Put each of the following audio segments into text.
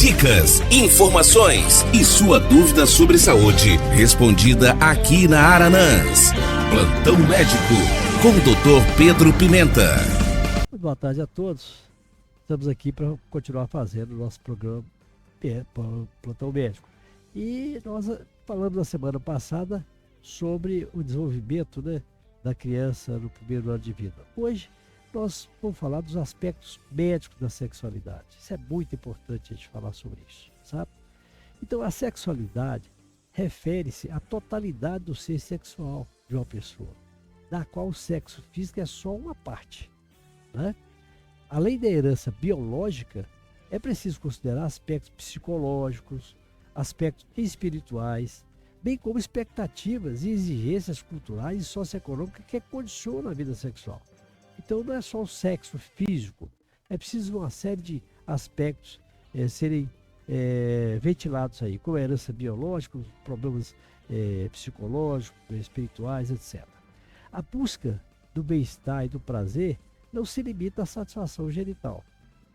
Dicas, informações e sua dúvida sobre saúde respondida aqui na Aranãs. Plantão Médico com o Dr. Pedro Pimenta. Muito boa tarde a todos. Estamos aqui para continuar fazendo o nosso programa Plantão Médico. E nós falamos na semana passada sobre o desenvolvimento, da criança no primeiro ano de vida. Hoje nós vamos falar dos aspectos médicos da sexualidade. Isso é muito importante a gente falar sobre isso, sabe? Então, a sexualidade refere-se à totalidade do ser sexual de uma pessoa, da qual o sexo físico é só uma parte, né? Além da herança biológica, é preciso considerar aspectos psicológicos, aspectos espirituais, bem como expectativas e exigências culturais e socioeconômicas que condicionam a vida sexual. Então não é só o sexo físico, é preciso uma série de aspectos serem ventilados aí, como a herança biológica, problemas psicológicos, espirituais, etc. A busca do bem-estar e do prazer não se limita à satisfação genital.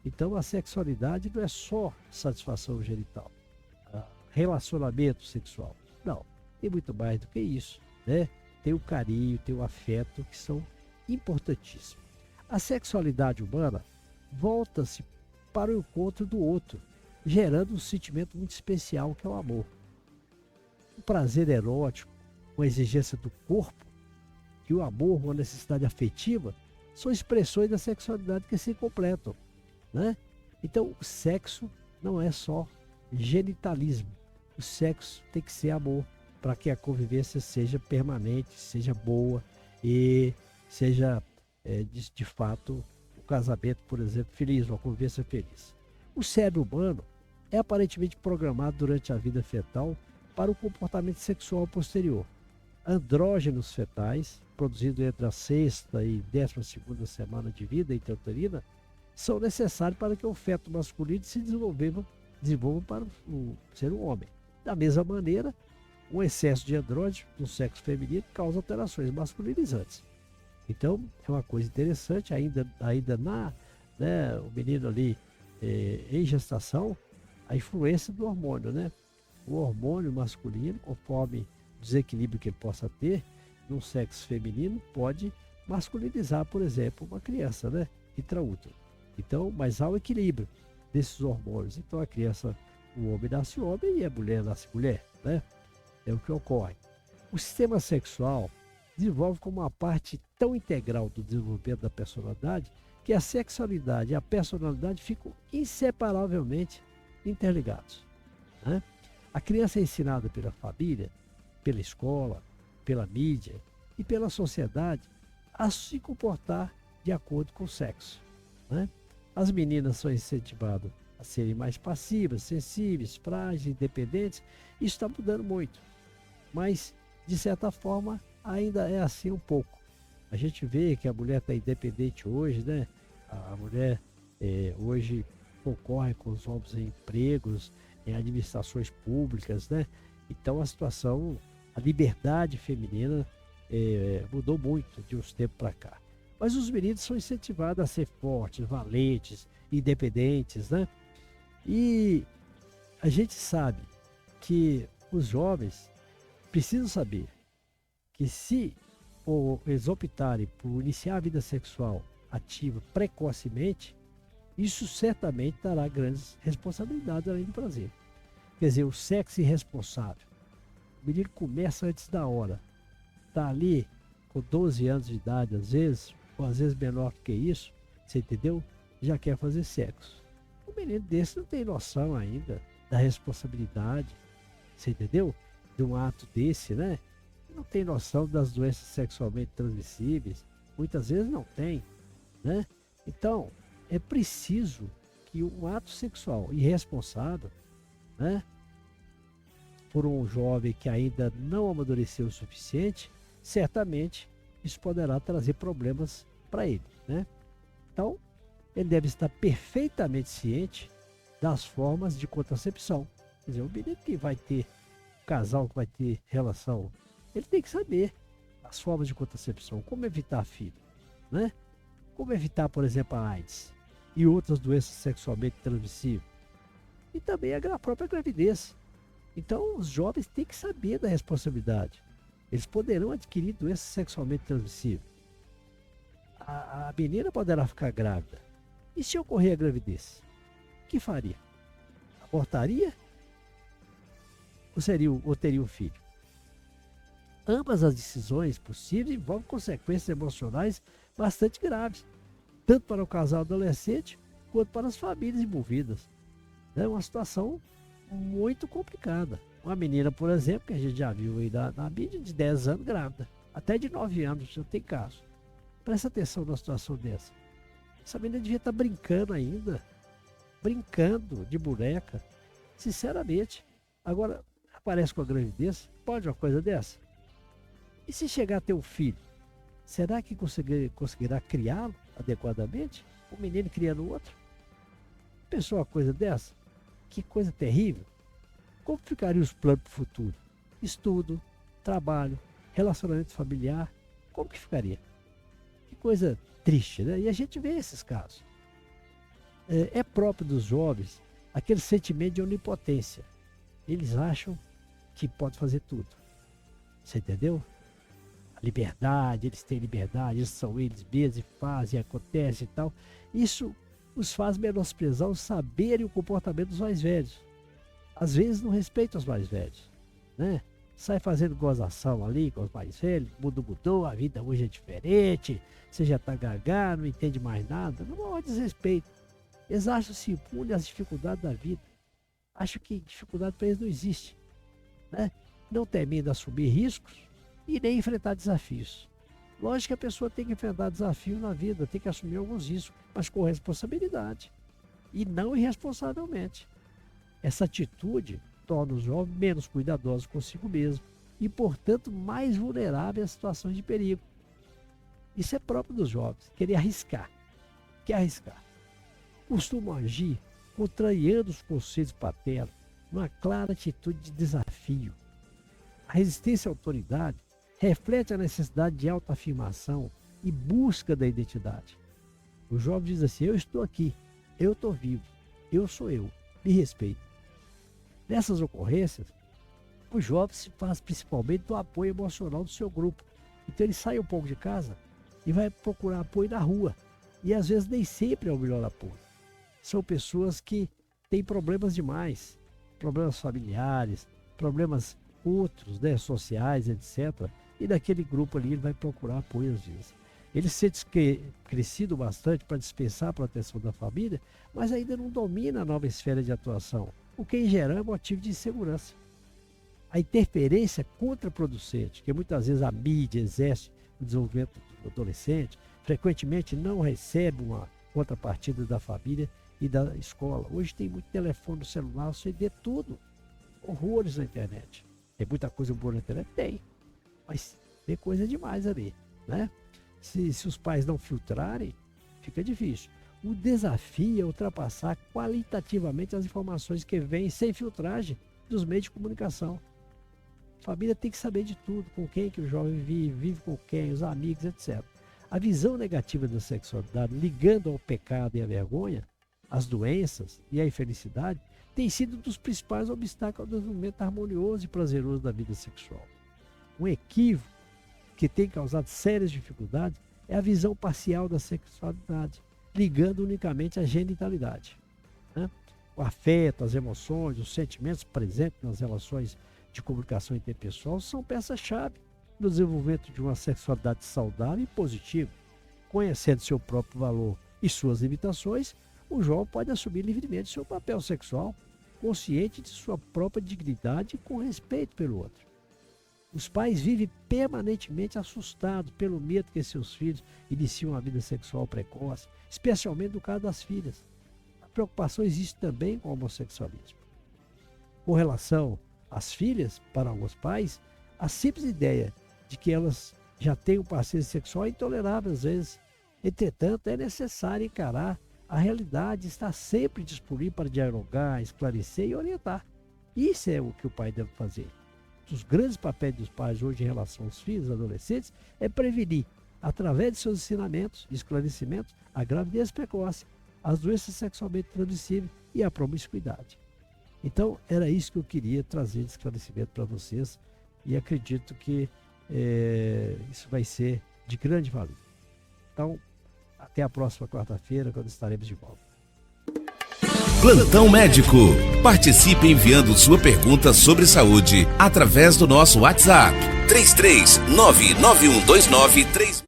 Então a sexualidade não é só satisfação genital, relacionamento sexual. Não, tem muito mais do que isso, né? Tem o carinho, tem o afeto, que são importantíssimos. A sexualidade humana volta-se para o encontro do outro, gerando um sentimento muito especial que é o amor. O prazer erótico, uma exigência do corpo, e o amor, uma necessidade afetiva, são expressões da sexualidade que se completam, né? Então, o sexo não é só genitalismo. O sexo tem que ser amor, para que a convivência seja permanente, seja boa e seja, de fato, o casamento, por exemplo, feliz, uma convivência feliz. O cérebro humano é aparentemente programado durante a vida fetal para o comportamento sexual posterior. Andrógenos fetais, produzidos entre a 6ª e 12ª semana de vida intrauterina, são necessários para que o feto masculino se desenvolva para ser um homem. Da mesma maneira, um excesso de andrógeno no sexo feminino causa alterações masculinizantes. Então, é uma coisa interessante, ainda o menino ali em gestação, a influência do hormônio, né? O hormônio masculino, conforme o desequilíbrio que ele possa ter no sexo feminino, pode masculinizar, por exemplo, uma criança, né? Intraútero. Então, mas há o equilíbrio desses hormônios. Então, a criança, o homem nasce homem e a mulher nasce mulher, né? É o que ocorre. O sistema sexual desenvolve como uma parte tão integral do desenvolvimento da personalidade que a sexualidade e a personalidade ficam inseparavelmente interligados, né? A criança é ensinada pela família, pela escola, pela mídia e pela sociedade a se comportar de acordo com o sexo, né? As meninas são incentivadas a serem mais passivas, sensíveis, frágeis, independentes. Isso está mudando muito, mas de certa forma ainda é assim um pouco. A gente vê que a mulher está independente hoje, né? A mulher hoje concorre com os homens em empregos, em administrações públicas, né? Então a situação, a liberdade feminina mudou muito de uns tempos para cá. Mas os meninos são incentivados a ser fortes, valentes, independentes, né? E a gente sabe que os jovens precisam saber que se eles optarem por iniciar a vida sexual ativa precocemente, isso certamente dará grandes responsabilidades além do prazer. Quer dizer, o sexo irresponsável. O menino começa antes da hora. Está ali com 12 anos de idade, às vezes, ou às vezes menor do que isso, você entendeu? Já quer fazer sexo. Um menino desse não tem noção ainda da responsabilidade, você entendeu? De um ato desse, né? Não tem noção das doenças sexualmente transmissíveis, muitas vezes não tem, né? Então, é preciso que um ato sexual irresponsável, né, por um jovem que ainda não amadureceu o suficiente, certamente isso poderá trazer problemas para ele, né? Então, ele deve estar perfeitamente ciente das formas de contracepção. Quer dizer, o menino que vai ter, o casal que vai ter relação, ele tem que saber as formas de contracepção, como evitar filho, né? Como evitar, por exemplo, a AIDS e outras doenças sexualmente transmissíveis. e também a própria gravidez. Então, os jovens têm que saber da responsabilidade. Eles poderão adquirir doença sexualmente transmissível. A menina poderá ficar grávida. E se ocorrer a gravidez? O que faria? Abortaria? Ou teria um filho? Ambas as decisões possíveis envolvem consequências emocionais bastante graves, tanto para o casal adolescente quanto para as famílias envolvidas. É uma situação muito complicada. Uma menina, por exemplo, que a gente já viu aí na mídia, de 10 anos grávida, até de 9 anos já tem caso. Presta atenção numa situação dessa. Essa menina devia estar brincando ainda, brincando de boneca, sinceramente. Agora, aparece com a gravidez, pode uma coisa dessa? E se chegar a ter um filho, será que conseguirá criá-lo adequadamente? Um menino criando o outro? Pensou uma coisa dessa? Que coisa terrível. Como ficariam os planos para o futuro? Estudo, trabalho, relacionamento familiar, como que ficaria? Que coisa triste, né? E a gente vê esses casos. É próprio dos jovens aquele sentimento de onipotência. Eles acham que pode fazer tudo. Você entendeu? A liberdade, eles têm liberdade, eles são eles mesmos e fazem, acontece e tal. Isso os faz menosprezar o saber e o comportamento dos mais velhos. Às vezes não respeitam os mais velhos, né? Sai fazendo gozação ali com os mais velhos, o mundo mudou, a vida hoje é diferente, você já está gaga, não entende mais nada. Não há desrespeito. Eles acham-se impunes às dificuldades da vida. Acham que dificuldade para eles não existe, né? Não temendo assumir riscos e nem enfrentar desafios. Lógico que a pessoa tem que enfrentar desafios na vida, tem que assumir alguns riscos, mas com responsabilidade e não irresponsavelmente. Essa atitude torna os jovens menos cuidadosos consigo mesmo e, portanto, mais vulneráveis a situações de perigo. Isso é próprio dos jovens, querer arriscar. Quer arriscar. Costumam agir contrariando os conselhos paternos, numa clara atitude de desafio. A resistência à autoridade reflete a necessidade de autoafirmação e busca da identidade. O jovem diz assim: eu estou aqui, eu estou vivo, eu sou eu, me respeito. Nessas ocorrências, o jovem se faz principalmente do apoio emocional do seu grupo. Então ele sai um pouco de casa e vai procurar apoio na rua. E às vezes nem sempre é o melhor apoio. São pessoas que têm problemas demais, problemas familiares, problemas outros, né, sociais, etc. E naquele grupo ali ele vai procurar apoio às vezes. Ele se sente crescido bastante para dispensar a proteção da família, mas ainda não domina a nova esfera de atuação, o que em geral é motivo de insegurança. A interferência contraproducente, que muitas vezes a mídia exerce no desenvolvimento do adolescente, frequentemente não recebe uma contrapartida da família e da escola. Hoje tem muito telefone no celular, você vê tudo, horrores na internet. Tem muita coisa boa na internet? Tem, mas tem coisa demais ali, né? Se os pais não filtrarem, fica difícil. O desafio é ultrapassar qualitativamente as informações que vêm sem filtragem dos meios de comunicação. A família tem que saber de tudo, com quem que o jovem vive com quem, os amigos, etc. A visão negativa da sexualidade, ligando ao pecado e à vergonha, às doenças e à infelicidade, tem sido um dos principais obstáculos ao desenvolvimento harmonioso e prazeroso da vida sexual. Um equívoco que tem causado sérias dificuldades é a visão parcial da sexualidade, ligando unicamente à genitalidade, né? O afeto, as emoções, os sentimentos presentes nas relações de comunicação interpessoal são peça-chave no desenvolvimento de uma sexualidade saudável e positiva. Conhecendo seu próprio valor e suas limitações, o jovem pode assumir livremente seu papel sexual, consciente de sua própria dignidade e com respeito pelo outro. Os pais vivem permanentemente assustados pelo medo que seus filhos iniciam uma vida sexual precoce, especialmente no caso das filhas. A preocupação existe também com o homossexualismo. Com relação às filhas, para alguns pais, a simples ideia de que elas já têm um parceiro sexual é intolerável às vezes. Entretanto, é necessário encarar a realidade e estar sempre disponível para dialogar, esclarecer e orientar. Isso é o que o pai deve fazer. Um dos grandes papéis dos pais hoje em relação aos filhos, adolescentes, é prevenir, através de seus ensinamentos e esclarecimentos, a gravidez precoce, as doenças sexualmente transmissíveis e a promiscuidade. Então, era isso que eu queria trazer de esclarecimento para vocês e acredito que isso vai ser de grande valia. Então, até a próxima quarta-feira, quando estaremos de volta. Plantão Médico. Participe enviando sua pergunta sobre saúde através do nosso WhatsApp 3399129